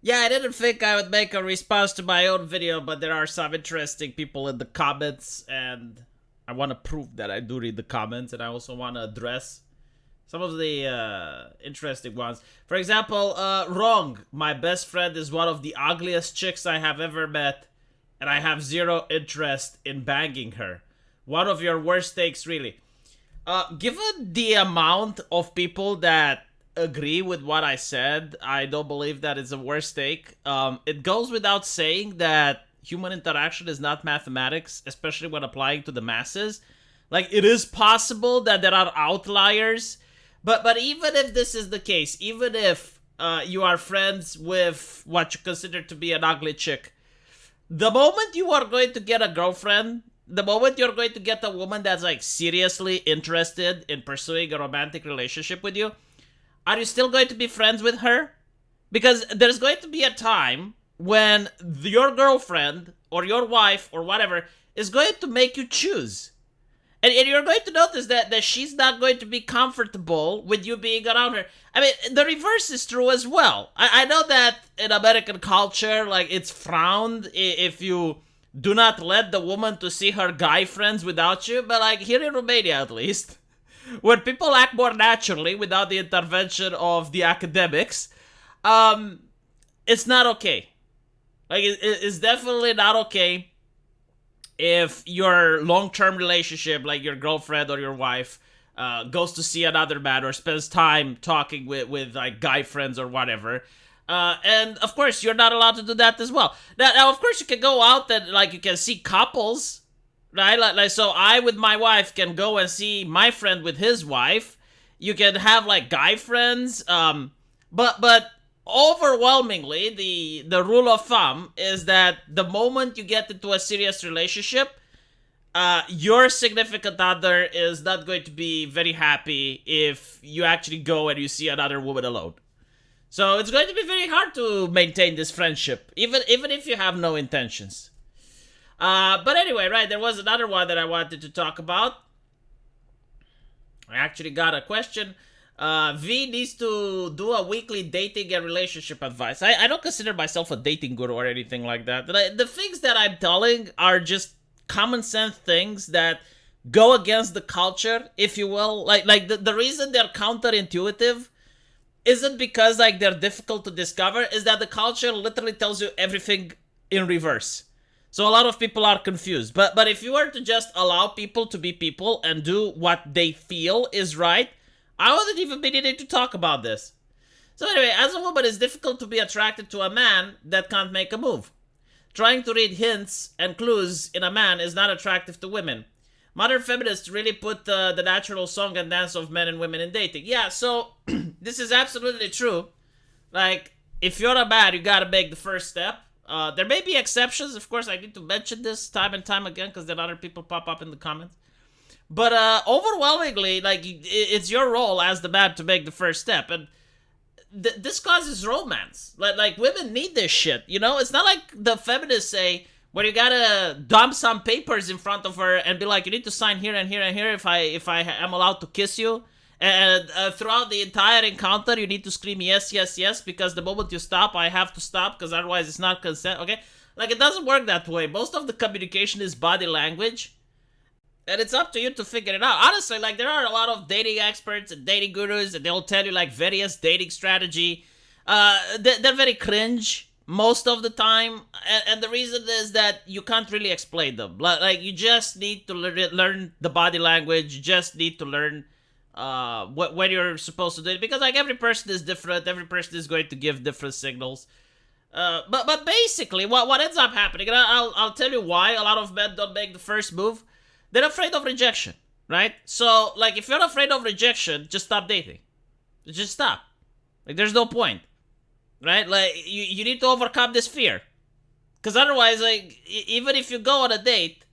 Yeah, I didn't think I would make a response to my own video, but there are some interesting people in the comments, and I want to prove that I do read the comments, and I also want to address some of the interesting ones. For example, wrong. My best friend is one of the ugliest chicks I have ever met, and I have zero interest in banging her. One of your worst takes, really. Given the amount of people that agree with what I said, I don't believe that it's a worst take. It goes without saying that human interaction is not mathematics, especially when applying to the masses. Like, it is possible that there are outliers, but even if this is the case, even if you are friends with what you consider to be an ugly chick, the moment you are going to get a girlfriend, the moment you're going to get a woman that's like seriously interested in pursuing a romantic relationship with you, are you still going to be friends with her? Because there's going to be a time when your girlfriend or your wife or whatever is going to make you choose. And you're going to notice that she's not going to be comfortable with you being around her. I mean, the reverse is true as well. I know that in American culture, like, it's frowned if you do not let the woman to see her guy friends without you, but like here in Romania at least, where people act more naturally without the intervention of the academics, um, it's not okay. Like, it's definitely not okay if your long-term relationship, like your girlfriend or your wife, goes to see another man or spends time talking with like guy friends or whatever. And of course, you're not allowed to do that as well. Now, of course, you can go out and like you can see couples, right? Like so, I with my wife can go and see my friend with his wife. You can have like guy friends, but overwhelmingly, the rule of thumb is that the moment you get into a serious relationship, your significant other is not going to be very happy if you actually go and you see another woman alone. So it's going to be very hard to maintain this friendship, even if you have no intentions. But anyway, right, there was another one that I wanted to talk about. I actually got a question. V needs to do a weekly dating and relationship advice. I don't consider myself a dating guru or anything like that. The things that I'm telling are just common sense things that go against the culture, if you will. Like the reason they're counterintuitive isn't because like they're difficult to discover, is that the culture literally tells you everything in reverse. So a lot of people are confused. But if you were to just allow people to be people and do what they feel is right, I wouldn't even be needing to talk about this. So anyway, as a woman, it's difficult to be attracted to a man that can't make a move. Trying to read hints and clues in a man is not attractive to women. Modern feminists really put the natural song and dance of men and women in dating. Yeah, so this is absolutely true. Like, if you're a man, you gotta make the first step. There may be exceptions. Of course, I need to mention this time and time again because then other people pop up in the comments. But overwhelmingly, like, it's your role as the man to make the first step. And this causes romance. Like women need this shit, you know? It's not like the feminists say, where you gotta dump some papers in front of her and be like, you need to sign here and here and here if I am allowed to kiss you. And throughout the entire encounter, you need to scream yes, yes, yes, because the moment you stop, I have to stop, because otherwise it's not consent, okay? Like, it doesn't work that way. Most of the communication is body language, and it's up to you to figure it out. Honestly, like, there are a lot of dating experts and dating gurus, and they'll tell you, like, various dating strategy. They're very cringe most of the time, and the reason is that you can't really explain them. Like, you just need to learn the body language. You just need to learn when you're supposed to do it, because like every person is different. Every person is going to give different signals. But basically, what ends up happening, and I'll tell you why a lot of men don't make the first move. They're afraid of rejection, right? So like, if you're afraid of rejection, just stop dating. Just stop. Like, there's no point, right? Like, you need to overcome this fear, because otherwise, like, even if you go on a date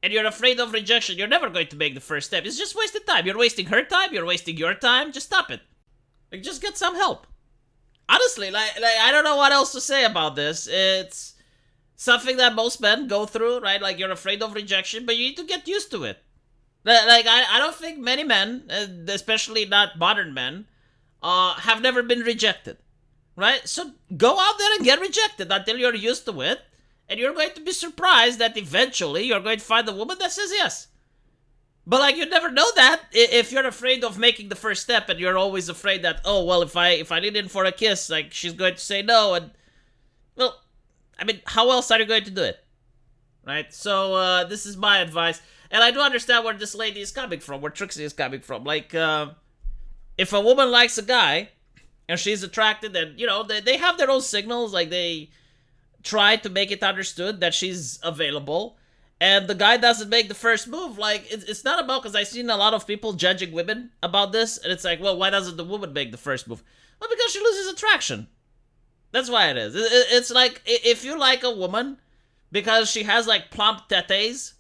and you're afraid of rejection, you're never going to make the first step. It's just wasted time. You're wasting her time. You're wasting your time. Just stop it. Like, just get some help. Honestly, like I don't know what else to say about this. It's something that most men go through, right? Like, you're afraid of rejection, but you need to get used to it. Like, I don't think many men, especially not modern men, have never been rejected. right? So go out there and get rejected until you're used to it, and you're going to be surprised that eventually you're going to find a woman that says yes. But like, you never know that if you're afraid of making the first step, and you're always afraid that, oh well, if I lean in for a kiss, like, she's going to say no, and well, I mean, how else are you going to do it, right? So this is my advice, and I do understand where this lady is coming from, where Trixie is coming from. Like, if a woman likes a guy and she's attracted, and they have their own signals, like they try to make it understood that she's available, and the guy doesn't make the first move, like, it's not about, because I've seen a lot of people judging women about this, and it's like, well, why doesn't the woman make the first move? Well, because she loses attraction. That's why it is. It's like, if you like a woman because she has like plump tetes,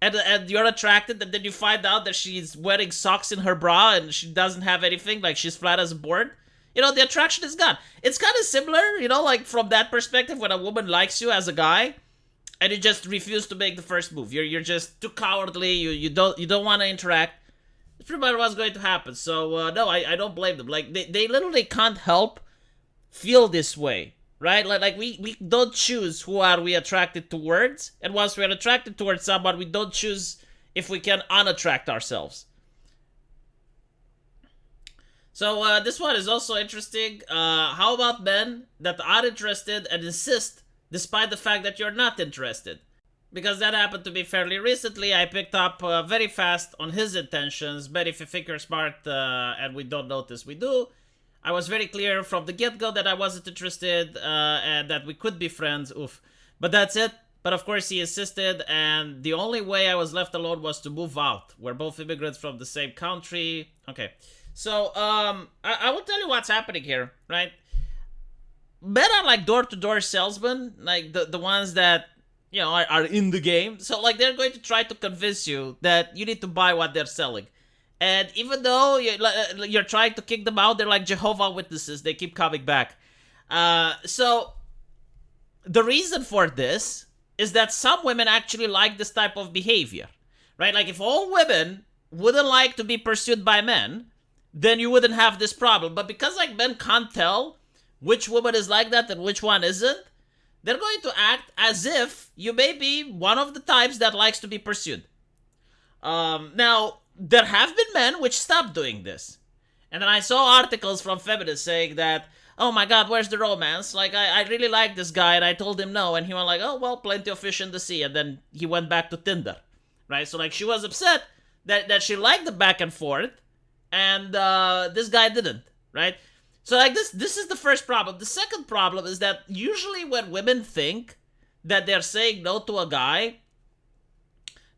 and you're attracted, and then you find out that she's wearing socks in her bra and she doesn't have anything, like she's flat as a board, the attraction is gone. It's kind of similar, like from that perspective, when a woman likes you as a guy and you just refuse to make the first move. You're just too cowardly. You don't want to interact. It's pretty much what's going to happen. So no, I don't blame them. Like, they literally can't help feel this way, right? Like we don't choose who are we attracted towards, and once we're attracted towards someone, we don't choose if we can unattract ourselves. So this one is also interesting. How about men that are interested and insist despite the fact that you're not interested? Because that happened to me fairly recently. I picked up very fast on his intentions. But if you think you're smart and we don't notice, we do. I was very clear from the get-go that I wasn't interested and that we could be friends. Oof. But that's it. But of course he insisted, and the only way I was left alone was to move out. We're both immigrants from the same country. Okay. So, I will tell you what's happening here, right? Men are like door-to-door salesmen, like the ones that, are in the game. So, like, they're going to try to convince you that you need to buy what they're selling. And even though you're trying to kick them out, they're like Jehovah Witnesses. They keep coming back. So, the reason for this is that some women actually like this type of behavior, right? Like, if all women wouldn't like to be pursued by men, then you wouldn't have this problem. But because, like, men can't tell which woman is like that and which one isn't, they're going to act as if you may be one of the types that likes to be pursued. Now, there have been men which stopped doing this. And then I saw articles from feminists saying that, oh my god, where's the romance? Like, I really like this guy, and I told him no, and he went like, oh, well, plenty of fish in the sea, and then he went back to Tinder, right? So, like, she was upset that she liked the back and forth, and this guy didn't, right? So, like, this is the first problem. The second problem is that usually when women think that they're saying no to a guy,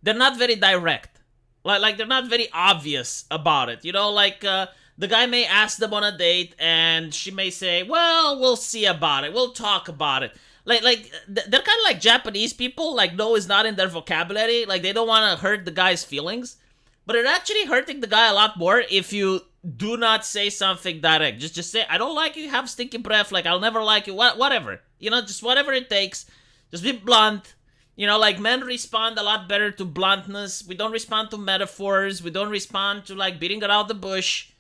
they're not very direct. Like they're not very obvious about it. Like, the guy may ask them on a date, and she may say, well, we'll see about it. We'll talk about it. Like they're kind of like Japanese people. Like, no is not in their vocabulary. Like, they don't want to hurt the guy's feelings. But it's actually hurting the guy a lot more if you do not say something direct. Just say, I don't like you, have stinky breath, like, I'll never like you, whatever. Just whatever it takes. Just be blunt. Like, men respond a lot better to bluntness. We don't respond to metaphors. We don't respond to, like, beating around the bush.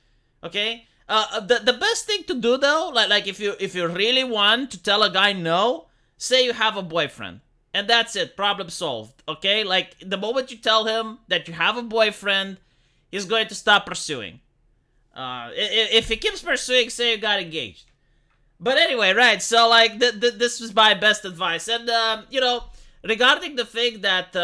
Okay? The best thing to do, though, like if you really want to tell a guy no, say you have a boyfriend. And that's it. Problem solved. Okay? Like, the moment you tell him that you have a boyfriend, he's going to stop pursuing. If he keeps pursuing, say you got engaged. But anyway, right, so, like, this was my best advice. And, regarding the thing that,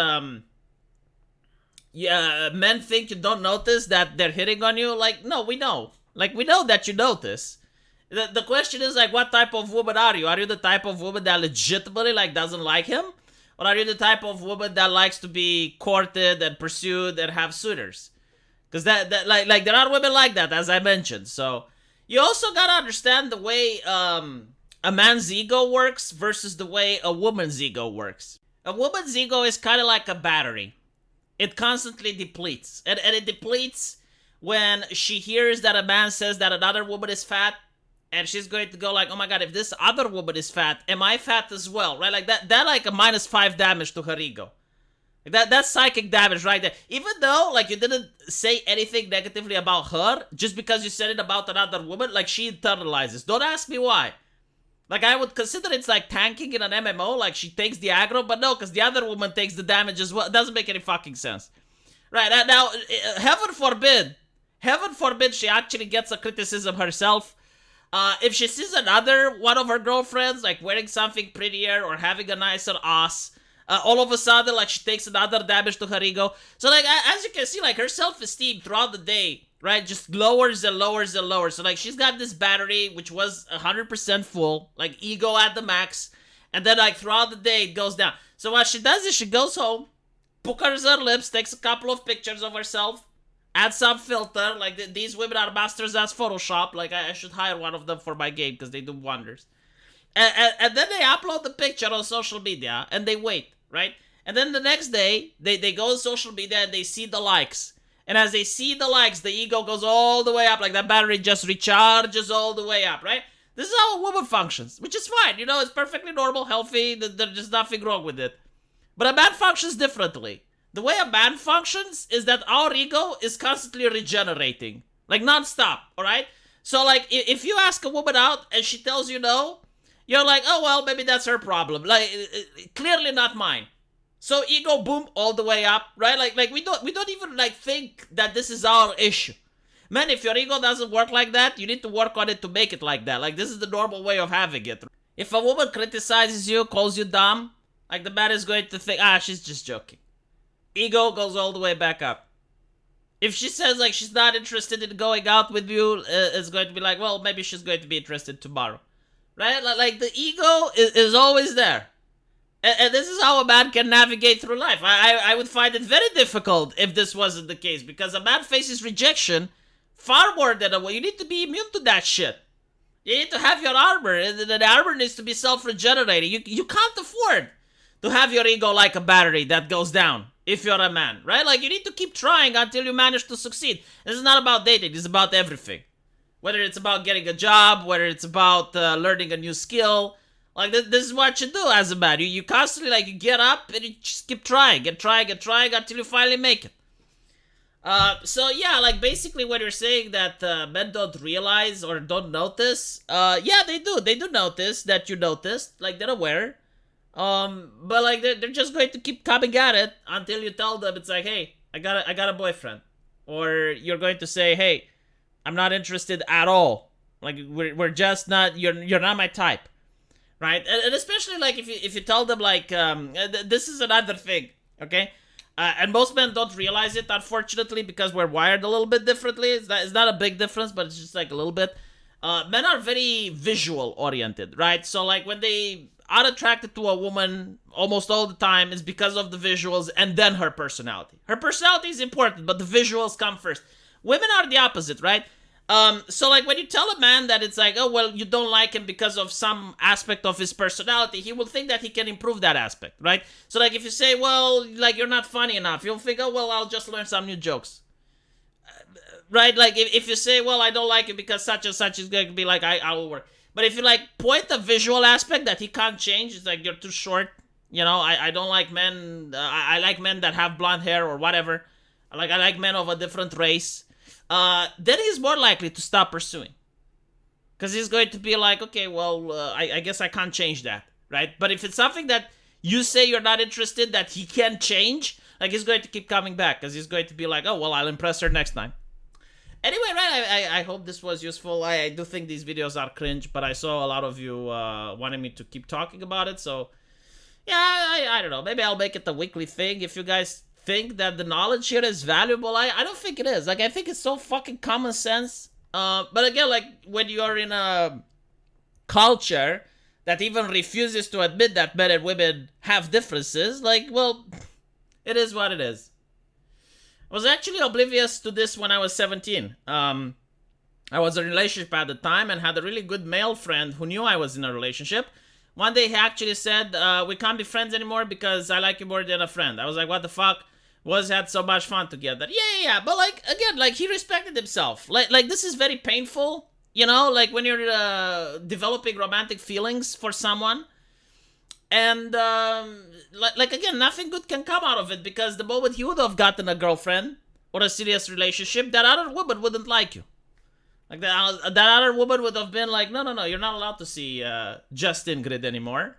men think you don't notice that they're hitting on you, like, no, we know. Like, we know that you notice. The question is, like, what type of woman are you? Are you the type of woman that legitimately, like, doesn't like him? Or are you the type of woman that likes to be courted and pursued and have suitors? Because that like there are women like that, as I mentioned. So you also gotta understand the way a man's ego works versus the way a woman's ego works. A woman's ego is kind of like a battery. It constantly depletes. And it depletes when she hears that a man says that another woman is fat, and she's going to go like, oh my god, if this other woman is fat, am I fat as well? Right? Like that like a -5 damage to her ego. Like that's psychic damage right there. Even though, like, you didn't say anything negatively about her, just because you said it about another woman, like, she internalizes. Don't ask me why. Like, I would consider it's like tanking in an MMO, like she takes the aggro, but no, because the other woman takes the damage as well. It doesn't make any fucking sense. Right, now, heaven forbid she actually gets a criticism herself. If she sees another one of her girlfriends, like, wearing something prettier or having a nicer ass, all of a sudden, like, she takes another damage to her ego. So, like, as you can see, like, her self-esteem throughout the day, right, just lowers and lowers and lowers. So, like, she's got this battery, which was 100% full, like, ego at the max, and then, like, throughout the day, it goes down. So what she does is she goes home, puckers her lips, takes a couple of pictures of herself, adds some filter, like, these women are masters at Photoshop, like, I should hire one of them for my game, because they do wonders. And then they upload the picture on social media, and they wait, right? And then the next day, they go on social media, and they see the likes. And as they see the likes, the ego goes all the way up, like that battery just recharges all the way up, right? This is how a woman functions, which is fine, you know, it's perfectly normal, healthy, there's just nothing wrong with it. But a man functions differently. The way a man functions is that our ego is constantly regenerating, like non-stop, alright? So, like, if you ask a woman out and she tells you no, you're like, oh, well, maybe that's her problem. Like, clearly not mine. So ego boom all the way up, right? Like we don't even like think that this is our issue. Man, if your ego doesn't work like that, you need to work on it to make it like that. Like, this is the normal way of having it. If a woman criticizes you, calls you dumb, like, the man is going to think, she's just joking. Ego goes all the way back up. If she says, like, she's not interested in going out with you, it's going to be like, well, maybe she's going to be interested tomorrow. Right? Like, the ego is always there. And this is how a man can navigate through life. I would find it very difficult if this wasn't the case, because a man faces rejection far more than a woman. You need to be immune to that shit. You need to have your armor, and the armor needs to be self-regenerating. You can't afford to have your ego like a battery that goes down if you're a man, right? Like, you need to keep trying until you manage to succeed. This is not about dating, it's about everything. Whether it's about getting a job, whether it's about learning a new skill. Like, this is what you do as a man. You constantly, like, you get up and you just keep trying and trying and trying until you finally make it. So, yeah, like, basically when you're saying that men don't realize or don't notice, yeah, they do. They do notice that you noticed. Like, they're aware. But, like, they're just going to keep coming at it until you tell them, it's like, hey, I got a boyfriend. Or you're going to say, hey, I'm not interested at all. Like, we're just not, you're not my type. Right? And especially, like, if you tell them, like, this is another thing, okay? And most men don't realize it, unfortunately, because we're wired a little bit differently. It's not a big difference, but it's just, like, a little bit. Men are very visual-oriented, right? So, like, when they are attracted to a woman, almost all the time, it's because of the visuals and then her personality. Her personality is important, but the visuals come first. Women are the opposite, right? So, like, when you tell a man that it's like, oh, well, you don't like him because of some aspect of his personality, he will think that he can improve that aspect, right? So, like, if you say, well, like, you're not funny enough, he'll think, oh, well, I'll just learn some new jokes. Right? Like, if you say, well, I don't like it because such and such, is going to be like, I will work. But if you, like, point the visual aspect that he can't change, it's like, you're too short, you know, I don't like men, I like men that have blonde hair or whatever. I like men of a different race. Then he's more likely to stop pursuing. Because he's going to be like, okay, well, I guess I can't change that, right? But if it's something that you say you're not interested, that he can change, like, he's going to keep coming back. Because he's going to be like, oh, well, I'll impress her next time. Anyway, right, I hope this was useful. I do think these videos are cringe, but I saw a lot of you wanting me to keep talking about it. So, yeah, I don't know. Maybe I'll make it a weekly thing. If you guys think that the knowledge here is valuable, I don't think it is. Like, I think it's so fucking common sense. But again, like, when you're in a culture that even refuses to admit that men and women have differences, like, well, it is what it is. I was actually oblivious to this when I was 17. I was in a relationship at the time and had a really good male friend who knew I was in a relationship. One day he actually said, we can't be friends anymore because I like you more than a friend. I was like, what the fuck? Was had so much fun together. Yeah. But, like, again, like, he respected himself. Like this is very painful, you know? Like, when you're developing romantic feelings for someone. And, like, again, nothing good can come out of it, because the moment you would have gotten a girlfriend or a serious relationship, that other woman wouldn't like you. Like that other woman would have been like, no, you're not allowed to see just Ingrid anymore.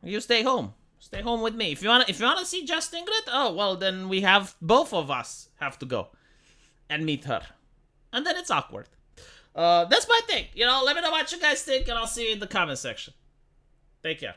You stay home. Stay home with me. If you wanna see just Ingrid, oh well, then we have both of us have to go and meet her, and then it's awkward. That's my thing. Let me know what you guys think, and I'll see you in the comment section. Take care.